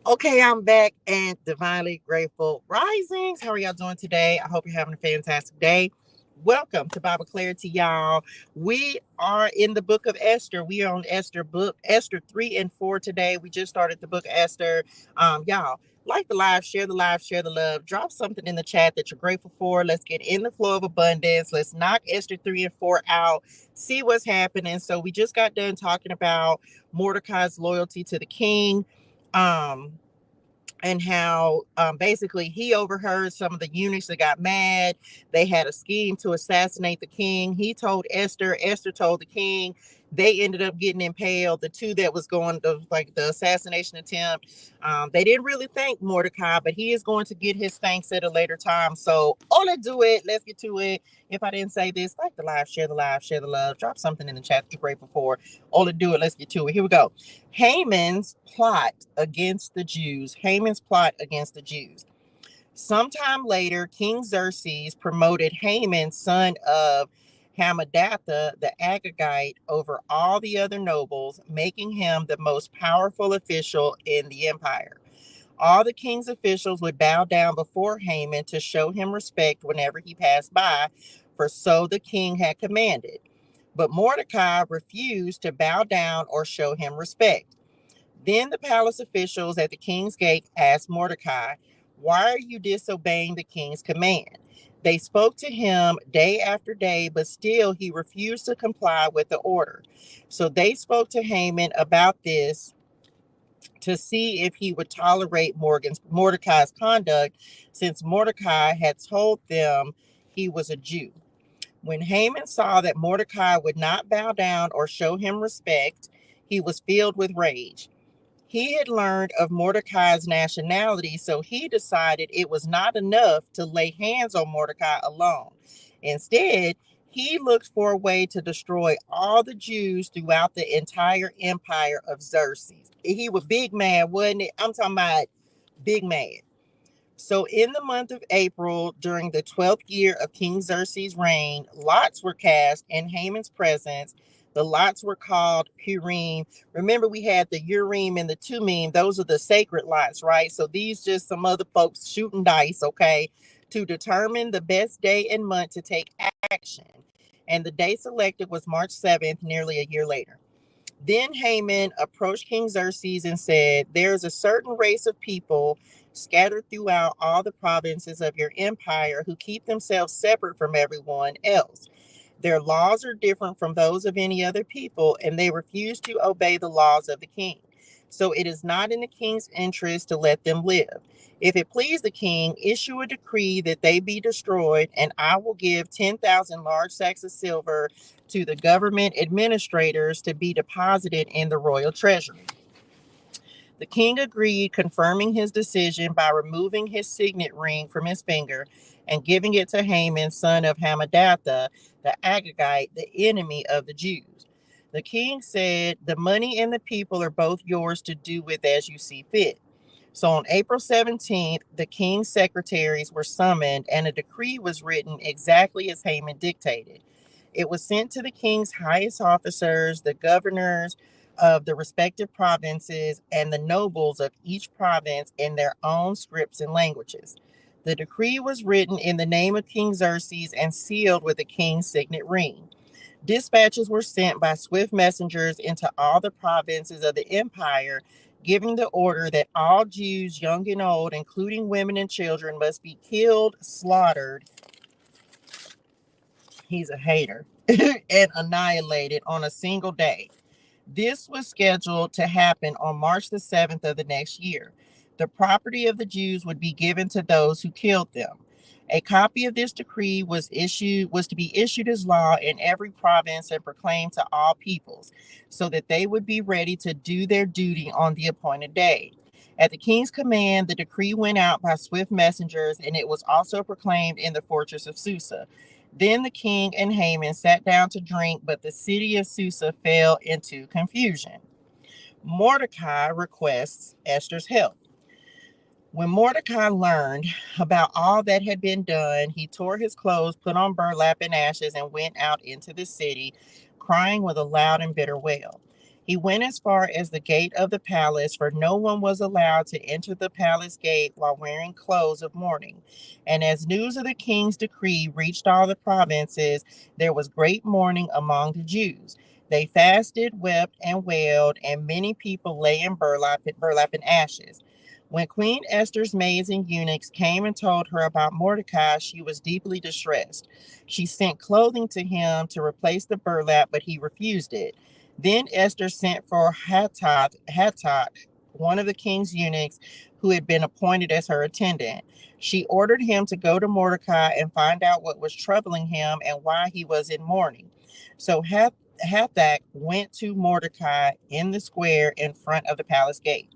Okay, I'm back and divinely grateful risings. How are y'all doing today? I hope you're having a fantastic day. Welcome to Bible ClariTEA, y'all. We are in the book of Esther. We are on Esther 3 and 4 today. We just started the book of Esther. Y'all, like the live, share the love. Drop something in the chat that you're grateful for. Let's get in the flow of abundance. Let's knock Esther 3 and 4 out. See what's happening. So we just got done talking about Mordecai's loyalty to the king. Um, and how basically he overheard some of the eunuchs that got mad. They had a scheme to assassinate the king. He told Esther. Esther told the king. They ended up getting impaled. The two that was going to like the assassination attempt, they didn't really thank Mordecai, but he is going to get his thanks at a later time. So, oh, let's do it. Let's get to it. If I didn't say this, like the live, share the love. Drop something in the chat that you're grateful for. Oh, let's do it. Let's get to it. Here we go. Haman's plot against the Jews. Haman's plot against the Jews. Sometime later, King Xerxes promoted Haman, son of Hammedatha the Agagite, over all the other nobles, making him the most powerful official in the empire. All the king's officials would bow down before Haman to show him respect whenever he passed by, for so the king had commanded. But Mordecai refused to bow down or show him respect. Then the palace officials at the king's gate asked Mordecai, "Why are you disobeying the king's command?" They spoke to him day after day, but still he refused to comply with the order. So they spoke to Haman about this to see if he would tolerate Mordecai's conduct, since Mordecai had told them he was a Jew. When Haman saw that Mordecai would not bow down or show him respect, he was filled with rage. He had learned of Mordecai's nationality, so he decided it was not enough to lay hands on Mordecai alone. Instead, he looked for a way to destroy all the Jews throughout the entire empire of Xerxes. He was big mad, wasn't it? I'm talking about big mad. So, in the month of April, during the 12th year of King Xerxes' reign, lots were cast in Haman's presence. The lots were called Purim. Remember, we had the Urim and the Tumim. Those are the sacred lots, right? So, these just some other folks shooting dice, okay, to determine the best day and month to take action. And the day selected was March 7th, nearly a year later. Then Haman approached King Xerxes and said, "There is a certain race of people scattered throughout all the provinces of your empire who keep themselves separate from everyone else. Their laws are different from those of any other people, and they refuse to obey the laws of the king. So it is not in the king's interest to let them live. If it please the king, issue a decree that they be destroyed, and I will give 10,000 large sacks of silver to the government administrators to be deposited in the royal treasury." The king agreed, confirming his decision by removing his signet ring from his finger and giving it to Haman, son of Hammedatha, the Agagite, the enemy of the Jews. The king said, "The money and the people are both yours to do with as you see fit." So on April 17th, the king's secretaries were summoned and a decree was written exactly as Haman dictated. It was sent to the king's highest officers, the governors of the respective provinces, and the nobles of each province in their own scripts and languages. The decree was written in the name of King Xerxes and sealed with the king's signet ring. Dispatches were sent by swift messengers into all the provinces of the empire, giving the order that all Jews, young and old, including women and children, must be killed, slaughtered. He's a hater. And annihilated on a single day. This was scheduled to happen on March the 7th of the next year. The property of the Jews would be given to those who killed them. A copy of this decree was to be issued as law in every province and proclaimed to all peoples, so that they would be ready to do their duty on the appointed day. At the king's command, the decree went out by swift messengers, and it was also proclaimed in the fortress of Susa. Then the king and Haman sat down to drink, but the city of Susa fell into confusion. Mordecai requests Esther's help. When Mordecai learned about all that had been done, he tore his clothes, put on burlap and ashes, and went out into the city, crying with a loud and bitter wail. He went as far as the gate of the palace, for no one was allowed to enter the palace gate while wearing clothes of mourning. And as news of the king's decree reached all the provinces, there was great mourning among the Jews. They fasted, wept, and wailed, and many people lay in burlap and ashes. When Queen Esther's maids and eunuchs came and told her about Mordecai, she was deeply distressed. She sent clothing to him to replace the burlap, but he refused it. Then Esther sent for Hattak, one of the king's eunuchs, who had been appointed as her attendant. She ordered him to go to Mordecai and find out what was troubling him and why he was in mourning. So Hattak went to Mordecai in the square in front of the palace gate.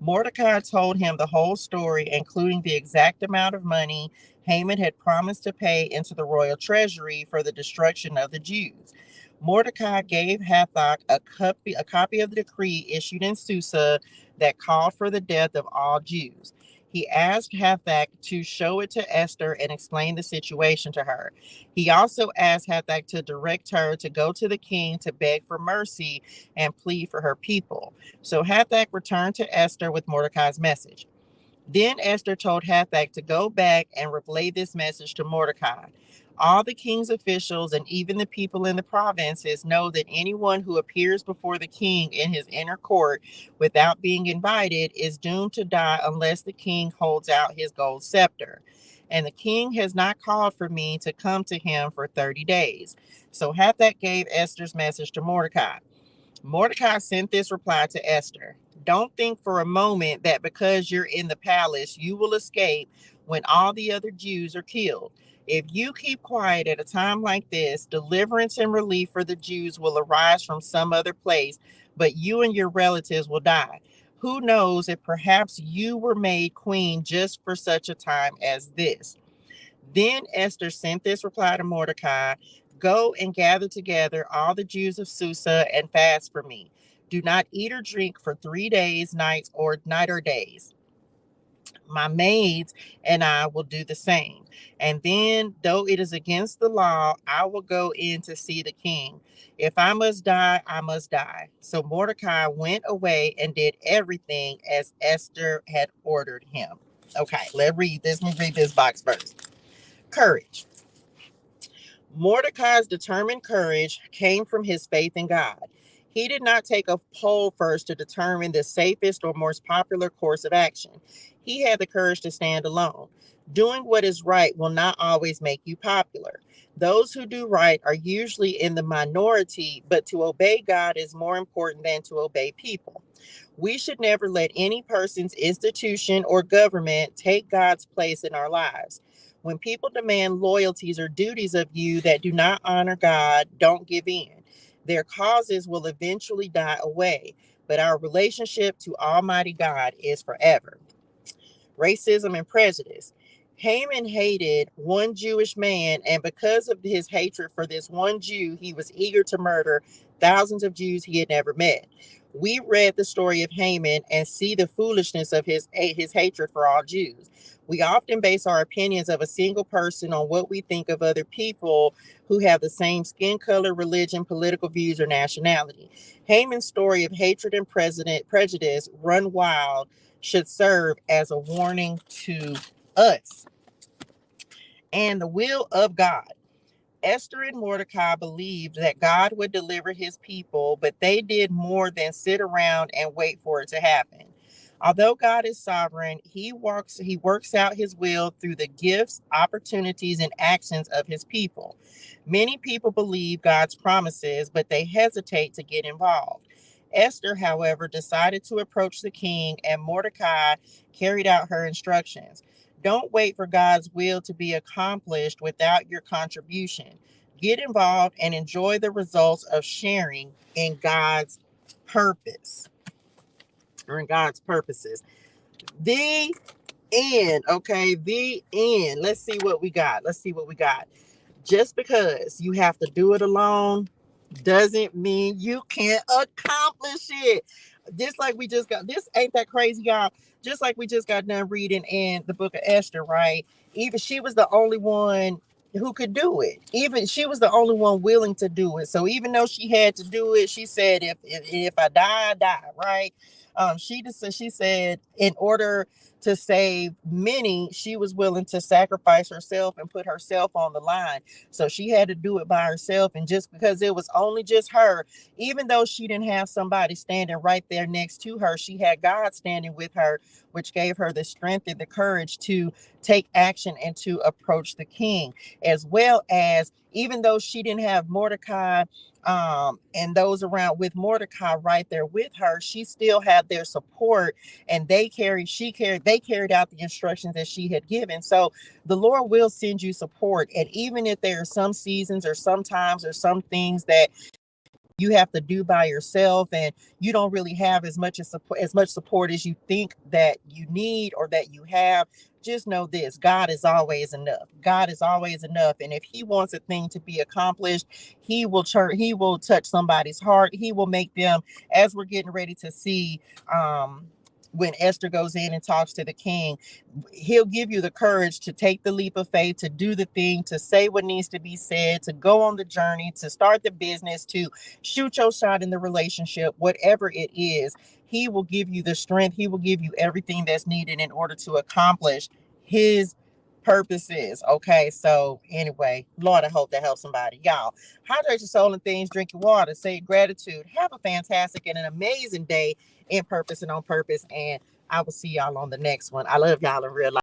Mordecai told him the whole story, including the exact amount of money Haman had promised to pay into the royal treasury for the destruction of the Jews. Mordecai gave Hathach a copy of the decree issued in Susa that called for the death of all Jews. He asked Hathach to show it to Esther and explain the situation to her. He also asked Hathach to direct her to go to the king to beg for mercy and plead for her people. So Hathach returned to Esther with Mordecai's message. Then Esther told Hathach to go back and relay this message to Mordecai. All the king's officials and even the people in the provinces know that anyone who appears before the king in his inner court without being invited is doomed to die unless the king holds out his gold scepter. And the king has not called for me to come to him for 30 days. So Hathach gave Esther's message to Mordecai. Mordecai sent this reply to Esther. Don't think for a moment that because you're in the palace, you will escape when all the other Jews are killed. If you keep quiet at a time like this, deliverance and relief for the Jews will arise from some other place, but you and your relatives will die. Who knows if perhaps you were made queen just for such a time as this? Then Esther sent this reply to Mordecai. Go and gather together all the Jews of Susa and fast for me. Do not eat or drink for 3 days, night or days. My maids and I will do the same. And then, though it is against the law, I will go in to see the king. If I must die, I must die. So Mordecai went away and did everything as Esther had ordered him. Okay, let's read this. Let me read this box first. Courage. Mordecai's determined courage came from his faith in God. He did not take a poll first to determine the safest or most popular course of action. He had the courage to stand alone. Doing what is right will not always make you popular. Those who do right are usually in the minority, but to obey God is more important than to obey people. We should never let any person's institution or government take God's place in our lives. When people demand loyalties or duties of you that do not honor God, don't give in. Their causes will eventually die away, but our relationship to Almighty God is forever. Racism and prejudice. Haman hated one Jewish man, and because of his hatred for this one Jew, he was eager to murder thousands of Jews he had never met. We read the story of Haman and see the foolishness of his hatred for all Jews. We often base our opinions of a single person on what we think of other people who have the same skin color, religion, political views, or nationality. Haman's story of hatred and prejudice run wild should serve as a warning to us. And the will of God. Esther and Mordecai believed that God would deliver his people, but they did more than sit around and wait for it to happen. Although God is sovereign, he works out his will through the gifts, opportunities, and actions of his people. Many people believe God's promises, but they hesitate to get involved. Esther, however, decided to approach the king, and Mordecai carried out her instructions. Don't wait for God's will to be accomplished without your contribution. Get involved and enjoy the results of sharing in God's purpose or in God's purposes. The end. Okay, the end. Let's see what we got. Just because you have to do it alone doesn't mean you can't accomplish it. Just like we just got, this ain't that crazy, y'all. Just like we just got done reading in the book of Esther, right? Even she was the only one who could do it. Even she was the only one willing to do it. So even though she had to do it, she said, if I die, I die, right? She said in order to save many, she was willing to sacrifice herself and put herself on the line. So she had to do it by herself. And just because it was only just her, even though she didn't have somebody standing right there next to her, she had God standing with her, which gave her the strength and the courage to take action and to approach the king. As well as, even though she didn't have Mordecai and those around with Mordecai right there with her, she still had their support, and they carried out the instructions that she had given. So the Lord will send you support. And even if there are some seasons or sometimes or some things that you have to do by yourself, and you don't really have as much support as you think that you need or that you have, just know this: God is always enough. God is always enough. And if he wants a thing to be accomplished, he will touch somebody's heart. He will make them, as we're getting ready to see, when Esther goes in and talks to the king, he'll give you the courage to take the leap of faith, to do the thing, to say what needs to be said, to go on the journey, to start the business, to shoot your shot in the relationship, whatever it is. He will give you the strength. He will give you everything that's needed in order to accomplish his purposes. Okay, so anyway, Lord, I hope that helps somebody. Y'all, hydrate your soul and things, drink your water, say gratitude, have a fantastic and an amazing day in purpose and on purpose. And I will see y'all on the next one. I love y'all in real life.